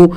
siku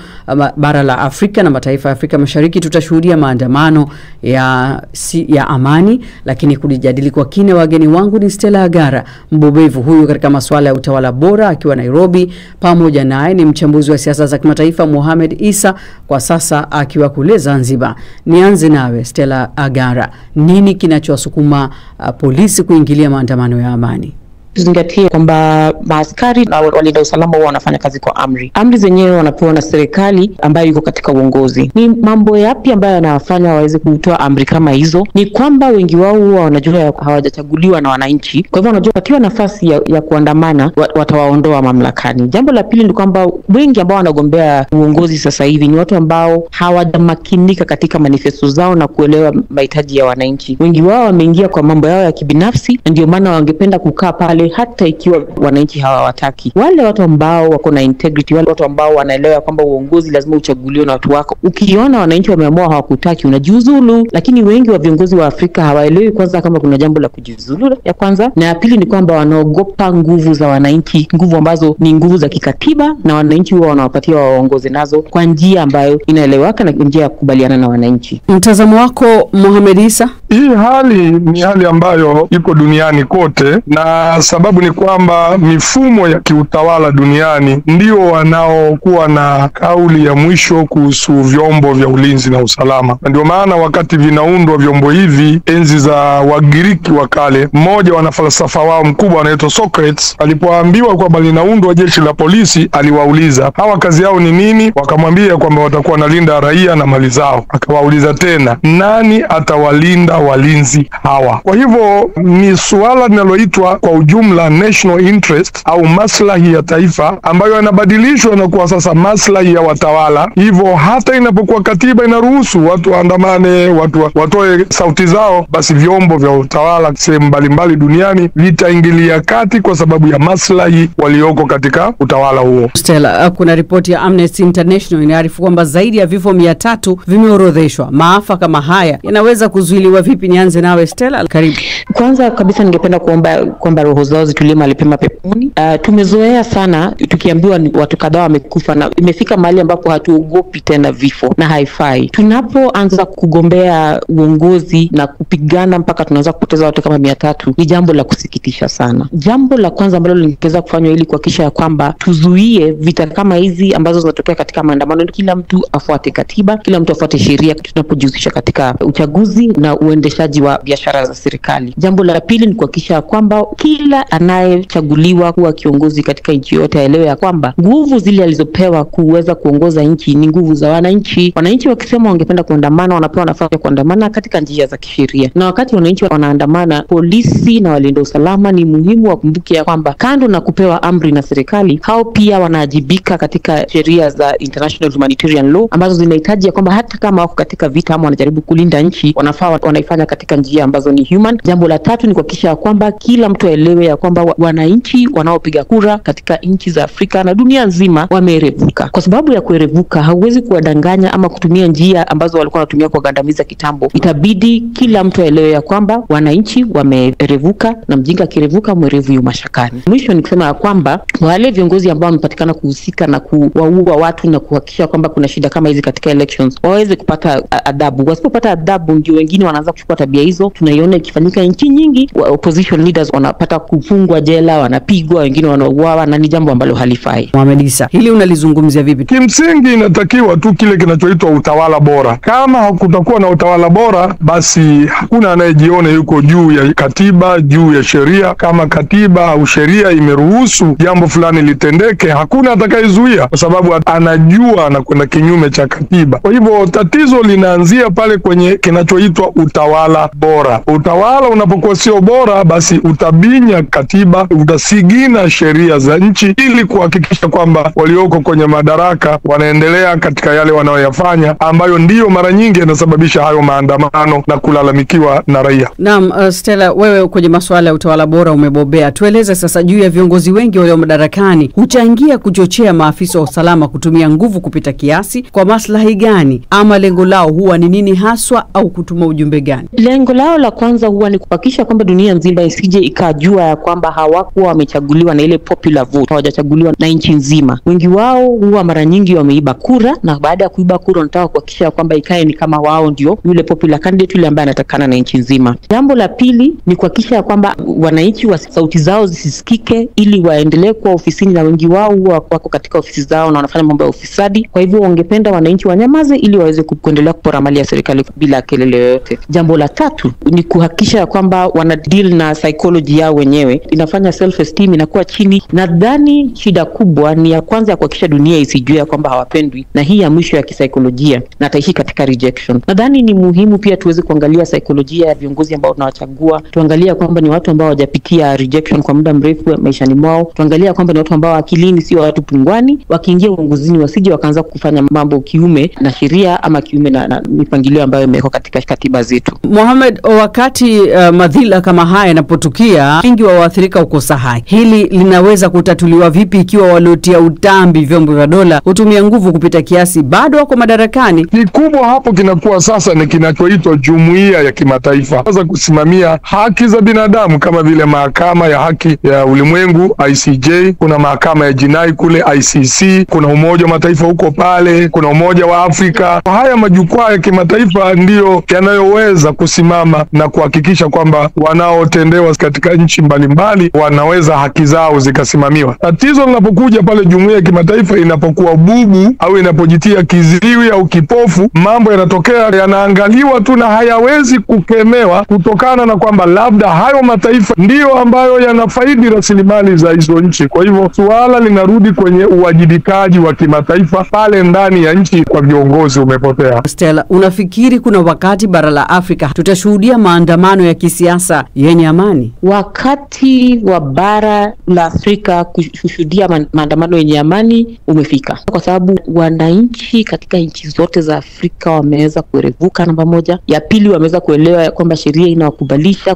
bara la Afrika na mataifa ya Afrika Mashariki tutashuhudia maandamano ya amani, lakini kulijadili kwa kina wageni wangu ni Stella Agara, mbobevu huyu katika masuala ya utawala bora akiwa Nairobi. Pamoja naye ni mchambuzi wa siasa za kimataifa Mohamed Isa, kwa sasa akiwa kule Zanzibar. Nianze nawe Stella Agara, nini kinachowasukuma polisi kuingilia maandamano ya amani? Tuzingatie kwamba maaskari na walinda usalama wao wanafanya kazi kwa amri. Amri zenyewe wanapewa na serikali ambayo iko katika uongozi. Ni mambo yapi ambayo yanawafanya waweze kutoa amri kama hizo? Ni kwamba wengi wao wanajua hawajachaguliwa na wananchi. Kwa hivyo wanajua patiwa nafasi ya kuandamana watawaondoa mamlakani. Jambo la pili ni kwamba wengi ambao wanagombea uongozi sasa hivi ni watu ambao hawajamakinika katika manifesto zao na kuelewa mahitaji ya wananchi. Wengi wao wameingia kwa mambo yao ya kibinafsi, ndio maana wangependa kukaa pale hata ikiwa wananchi hawawataki. Wale watu ambao wako na integrity, wale watu ambao wanaelewa kwamba uongozi lazima uchaguliwe na watu wako. Ukiona wananchi wameamua hawakutaki, unajiuzulu. Lakini wengi wa viongozi wa Afrika hawaelewi kwanza kama kuna jambo la kujiuzulu ya kwanza, na ya pili ni kwamba wanaogopa nguvu za wananchi, nguvu ambazo ni nguvu za kikatiba, na wananchi wao wanawapatia waongoze nazo kwa njia ambayo inaeleweka na njia ya kukubaliana na wananchi. Mtazamo wako Mohamed Isa? Hii hali ni hali ambayo iko duniani kote, na sababu ni kwamba mifumo ya kiutawala duniani ndio wanaokuwa na kauli ya mwisho kuhusu vyombo vya ulinzi na usalama. Ndio maana wakati vinaundwa vyombo hivi enzi za Wagiriki wa kale, mmoja wa falsafa wao mkubwa anaitwa Socrates, alipoambiwa kwamba linaundwa jeshi la polisi, aliwauliza hawa kazi yao ni nini? Wakamwambia kwamba watakuwa nalinda raia na mali zao. Akawauliza tena, nani atawalinda walinzi hawa? Kwa hivyo ni suala linaloitwa kwa ujumla national interest au maslahi ya taifa, ambayo yanabadilishwa na kuwa sasa maslahi ya watawala. Hivyo hata inapokuwa katiba inaruhusu watu waandamane, watu watoe sauti zao, basi vyombo vya utawala sehemu mbalimbali duniani vitaingilia kati kwa sababu ya maslahi walioko katika utawala huo. Stella, kuna ripoti ya Amnesty International inaarifu kwamba zaidi ya vifo 300 vimeorodheshwa. Maafa kama haya yanaweza kuzuiliwa vipi? Nianze nawe Stella, karibu. Kwanza kabisa ningependa kuomba kwamba roho zao zitulie mahali pema peponi. Tumezoea sana tukiambiwa watu kadhaa wamekufa, na imefika mahali ambapo hatuogopi tena vifo, na haifai. Tunapoanza kugombea uongozi na kupigana mpaka tunaanza kupoteza watu kama 300, ni jambo la kusikitisha sana. Jambo la kwanza ambalo lingeweza kufanywa ili kuhakikisha kwamba tuzuie vita kama hizi ambazo zinatokea katika maandamano, kila mtu afuate katiba, kila mtu afuate sheria tunapojihusisha katika uchaguzi na uendeshaji wa biashara za serikali. Jambo la pili ni kuhakikisha kwamba kila anayechaguliwa kuwa kiongozi katika nchi yote aelewe ya kwamba nguvu zile alizopewa kuweza kuongoza nchi ni nguvu za wananchi. Wananchi wakisema wangependa kuandamana, wanapewa nafasi ya kuandamana katika njia za kisheria. Na wakati wananchi wanaandamana, polisi na walinda usalama ni muhimu wakumbuke ya kwamba kando na kupewa amri na serikali, hao pia wanaajibika katika sheria za international humanitarian law ambazo zinahitaji ya kwamba hata kama wako katika vita ama wanajaribu kulinda nchi, wanafaa wanaifanya katika njia ambazo ni human. Jambo la tatu ni kuhakikisha kwamba kila mtu aelewe ya kwamba wananchi wanaopiga kura katika nchi za Afrika na dunia nzima wamerevuka. Kwa sababu ya kuerevuka, hauwezi kuwadanganya ama kutumia njia ambazo walikuwa wanatumia kwa gandamiza kitambo. Itabidi kila mtu aelewe ya kwamba wananchi wamerevuka, na mjinga akirevuka mwerevu yu mashakani. Mwisho ni kusema ya kwamba wale viongozi ambao wamepatikana kuhusika na kuwaua watu na kuhakikisha kwamba kuna shida kama hizi katika elections waweze kupata adhabu. Wasipopata adhabu, ndio wengine wanaanza kuchukua tabia hizo. Tunaiona ikifanyika nchi nyingi, opposition leaders wanapata kufungwa jela, wanapigwa, wengine wanauawa, na ni jambo ambalo halifai. Mohamed Isa, hili unalizungumzia vipi? Kimsingi inatakiwa tu kile kinachoitwa utawala bora. Kama hakutakuwa na utawala bora, basi hakuna anayejiona yuko juu ya katiba, juu ya sheria. Kama katiba au sheria imeruhusu jambo fulani litendeke, hakuna atakayezuia, kwa sababu anajua na kwenda kinyume cha katiba. Kwa hivyo tatizo linaanzia pale kwenye kinachoitwa utawala bora. Utawala unapokuwa sio bora, basi utabinya katiba, utasigina sheria za nchi, ili kuhakikisha kwamba walioko kwenye madaraka wanaendelea katika yale wanayoyafanya, ambayo ndiyo mara nyingi yanasababisha hayo maandamano na kulalamikiwa na raia. Naam, Stella, wewe kwenye masuala ya utawala bora umebobea. Tueleze sasa juu ya viongozi wengi walio madarakani huchangia kuchochea maafisa wa usalama kutumia nguvu kupita kiasi. Kwa maslahi gani, ama lengo lao huwa ni nini haswa, au kutuma ujumbe gani? Lengo lao la kwanza huwa ni kuhakikisha kwamba dunia nzima isije ikajua ya kwamba hawakuwa wamechaguliwa na ile popular vote, hawajachaguliwa na nchi nzima. Wengi wao huwa mara nyingi wameiba kura, na baada ya kuiba kura wanataka kuhakikisha kwamba ikae ni kama wao ndio yule popular candidate yule ambaye anatakana na nchi nzima. Jambo la pili ni kuhakikisha kwamba wananchi wa sauti zao zisisikike ili waendelee kuwa ofisini, na wengi wao huwa wako katika ofisi zao na wanafanya mambo ya ufisadi. Kwa hivyo wangependa wananchi wanyamaze ili waweze kuendelea kupora mali ya serikali bila kelele yoyote. Jambo la tatu ni kuhakikisha kwamba wana deal na psychology yao wenyewe, inafanya self esteem inakuwa chini. Nadhani shida kubwa ni ya kwanza ya kuhakikisha dunia isijue kwamba hawapendwi, na hii ya mwisho ya kisaikolojia na taishi katika rejection. Nadhani ni muhimu pia tuweze kuangalia saikolojia ya viongozi ambao tunawachagua, tuangalia kwamba ni watu ambao hawajapitia rejection kwa muda mrefu maishani mwao, tuangalia kwamba ni watu ambao akilini sio watu pungwani, wakiingia uongozini wasije wakaanza kufanya mambo kiume na sheria ama kiume na mipangilio ambayo imewekwa katika katiba zetu. Mohamed, wakati madhila kama haya yanapotukia, wengi wa waathirika ukosa haki. Hili linaweza kutatuliwa vipi ikiwa waliotia utambi vyombo vya dola hutumia nguvu kupita kiasi bado wako madarakani? Kikubwa hapo kinakuwa sasa ni kinachoitwa jumuiya ya kimataifa sasa kusimamia haki za binadamu, kama vile mahakama ya haki ya ulimwengu ICJ, kuna mahakama ya jinai kule ICC, kuna Umoja wa Mataifa huko pale, kuna Umoja wa Afrika. Haya majukwaa ya kimataifa ndiyo yanayoweza kusimama na kuhakikisha kwamba wanaotendewa katika nchi mbalimbali wanaweza haki zao zikasimamiwa. Tatizo linapokuja pale jumuiya ya kimataifa inapokuwa bubu au inapojitia kiziwi au kipofu, mambo yanatokea yanaangaliwa tu na hayawezi kukemewa, kutokana na kwamba labda hayo mataifa ndiyo ambayo yanafaidi rasilimali za hizo nchi. Kwa hivyo suala linarudi kwenye uwajibikaji wa kimataifa pale ndani ya nchi kwa viongozi umepotea. Stella, unafikiri kuna wakati bara la Afrika tutashuhudia maandamano ya kisiasa yenye amani? Wakati wa bara la Afrika kushuhudia maandamano yenye amani umefika, kwa sababu wananchi katika nchi zote za Afrika wameweza kuerevuka. Namba moja. Ya pili, wameweza kuelewa kwamba sheria inawakubalisha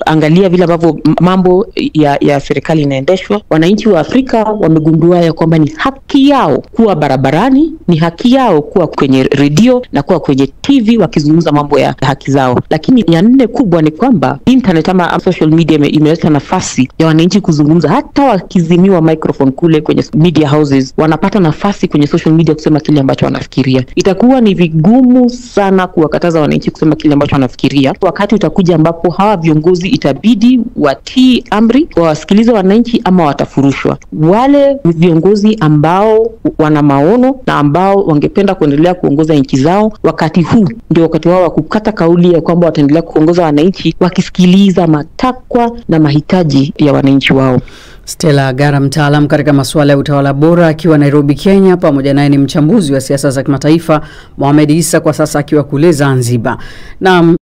kuangalia vile ambavyo mambo ya serikali inaendeshwa. Wananchi wa Afrika wamegundua ya kwamba ni haki yao kuwa barabarani, ni haki yao kuwa kwenye redio na kuwa kwenye TV wakizungumza mambo ya haki zao. Lakini ya nne kubwa ni kwamba internet ama social media imeleta nafasi ya wananchi kuzungumza, hata wakizimiwa microphone kule kwenye media houses, wanapata nafasi kwenye social media kusema kile ambacho wanafikiria. Itakuwa ni vigumu sana kuwakataza wananchi kusema kile ambacho wanafikiria. Wakati utakuja ambapo hawa viongozi itabidi watii amri, wasikilize wananchi ama watafurushwa. Wale viongozi ambao wana maono na ambao wangependa kuendelea kuongoza nchi zao, wakati huu ndio wakati wao wa kukata kauli ya kwamba wataendelea kuongoza wananchi wakisikiliza matakwa na mahitaji ya wananchi wao. Stella Agara, mtaalamu katika masuala ya utawala bora, akiwa Nairobi, Kenya. Pamoja naye ni mchambuzi wa siasa za kimataifa Mohamed Issa, kwa sasa akiwa kule Zanzibar. Na